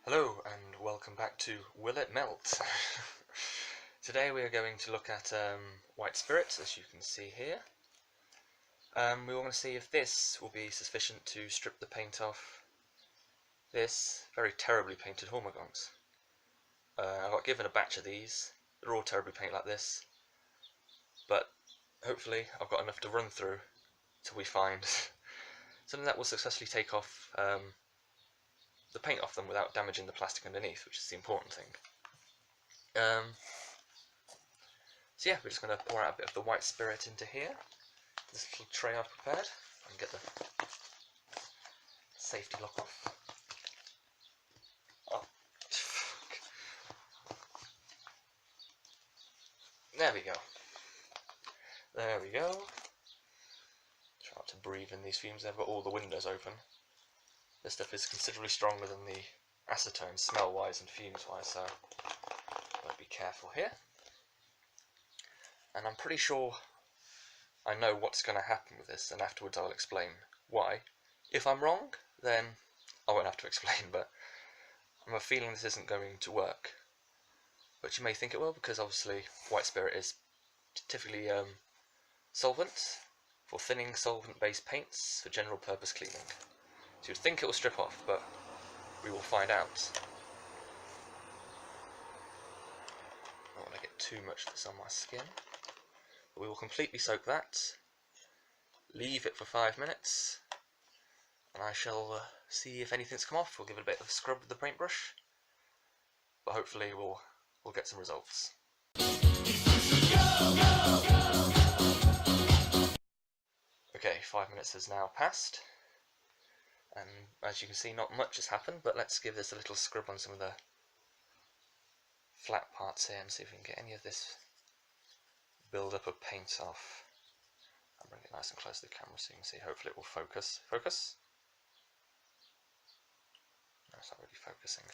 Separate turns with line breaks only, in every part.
Hello and welcome back to Will It Melt? Today we are going to look at white spirit, as you can see here. We want to see if this will be sufficient to strip the paint off this very terribly painted hormogongs. I got given a batch of these. They're all terribly painted like this, but hopefully I've got enough to run through till we find something that will successfully take off the paint off them without damaging the plastic underneath, which is the important thing. So yeah, we're just going to pour out a bit of the white spirit into here, this little tray I've prepared, and get the safety lock off. Oh, fuck. There we go. There we go. Try not to breathe in these fumes. I've got all the windows open. This stuff is considerably stronger than the acetone smell-wise and fumes-wise, so I've got to be careful here. And I'm pretty sure I know what's going to happen with this, and afterwards I'll explain why. If I'm wrong, then I won't have to explain, but I'm a feeling this isn't going to work. But you may think it will, because obviously white spirit is typically solvent for thinning solvent-based paints for general purpose cleaning. So you'd think it will strip off, but we will find out. I don't want to get too much of this on my skin. But we will completely soak that, leave it for 5 minutes, and I shall see if anything's come off. We'll give it a bit of a scrub with the paintbrush, but hopefully we'll get some results. Okay, 5 minutes has now passed. And as you can see, not much has happened, but let's give this a little scrub on some of the flat parts here and see if we can get any of this build-up of paint off. I'll bring it nice and close to the camera so you can see. Hopefully it will focus. Focus? No, it's not really focusing.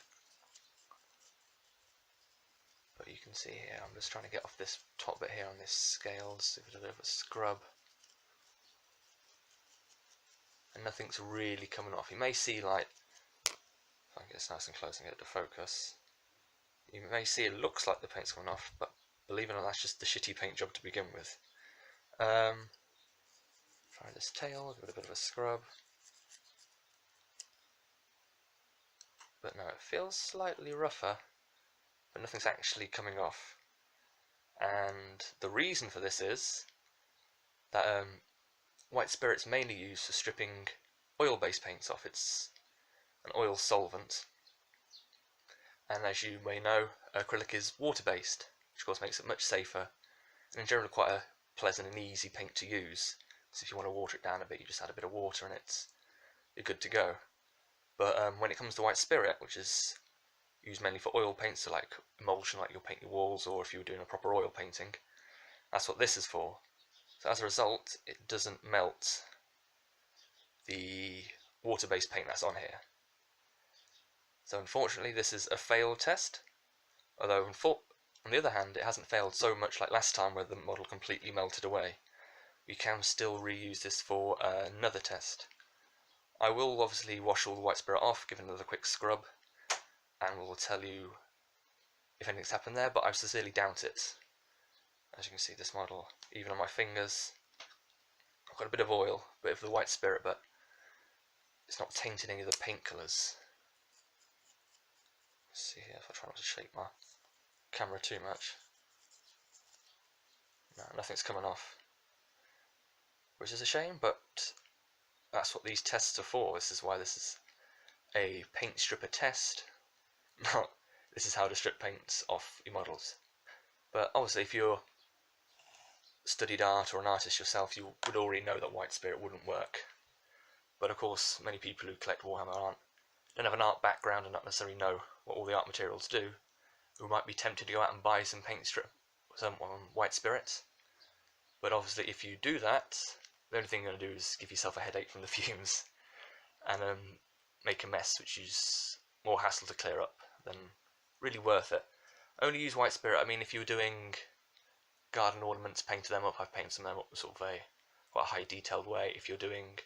But you can see here, I'm just trying to get off this top bit here on this scale, just give it a bit of a scrub. And nothing's really coming off. You may see, like, if I can get this nice and close and get it to focus, you may see it looks like the paint's coming off, but believe it or not, that's just the shitty paint job to begin with. Try this tail, give it a bit of a scrub. But no, it feels slightly rougher, but nothing's actually coming off. And the reason for this is that white spirit's mainly used for stripping oil-based paints off. It's an oil solvent, and as you may know, acrylic is water-based, which of course makes it much safer, and in general quite a pleasant and easy paint to use. So if you want to water it down a bit, you just add a bit of water and you're good to go. But when it comes to white spirit, which is used mainly for oil paints, so like emulsion, like you'll paint your walls, or if you were doing a proper oil painting, that's what this is for. So as a result, it doesn't melt the water-based paint that's on here. So unfortunately this is a failed test, although on the other hand it hasn't failed so much like last time where the model completely melted away. We can still reuse this for another test. I will obviously wash all the white spirit off, give it another quick scrub, and we'll tell you if anything's happened there, but I sincerely doubt it. As you can see, this model, even on my fingers, I've got a bit of oil, a bit of the white spirit, but it's not tainted any of the paint colours. Let's see here if I try not to shake my camera too much. No, nothing's coming off, which is a shame, but that's what these tests are for. This is why this is a paint stripper test, not this is how to strip paints off your models. But obviously if you're studied art or an artist yourself, you would already know that white spirit wouldn't work. But of course, many people who collect Warhammer don't have an art background and not necessarily know what all the art materials do, who might be tempted to go out and buy some paint strip, some white spirit. But obviously if you do that, the only thing you're going to do is give yourself a headache from the fumes and make a mess, which is more hassle to clear up than really worth it. Only use white spirit. I mean, if you were doing garden ornaments, painted them up. I've painted them up sort of quite a high detailed way. If you're doing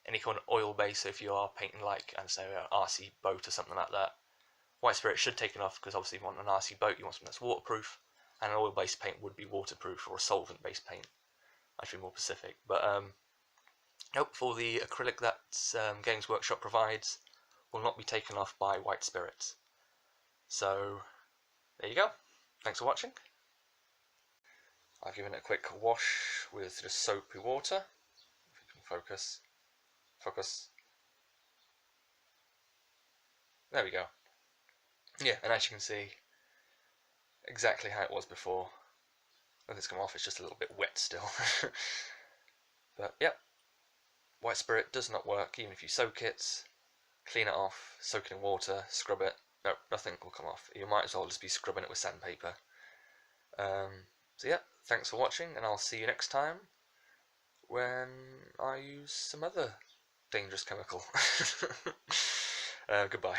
any kind of oil base, so if you are painting like, and say, an RC boat or something like that, White spirit should take it off because obviously if you want an RC boat, you want something that's waterproof, and an oil-based paint would be waterproof, or a solvent-based paint, I should be more specific. But nope, for the acrylic that Games Workshop provides will not be taken off by white spirit. So there you go. Thanks for watching. I've given it a quick wash with just soapy water. If you can focus. There we go. Yeah, and as you can see, exactly how it was before. When it's come off, it's just a little bit wet still. But yeah, white spirit does not work even if you soak it, clean it off, soak it in water, scrub it. No, nothing will come off. You might as well just be scrubbing it with sandpaper. So yeah, thanks for watching, and I'll see you next time when I use some other dangerous chemical. Goodbye.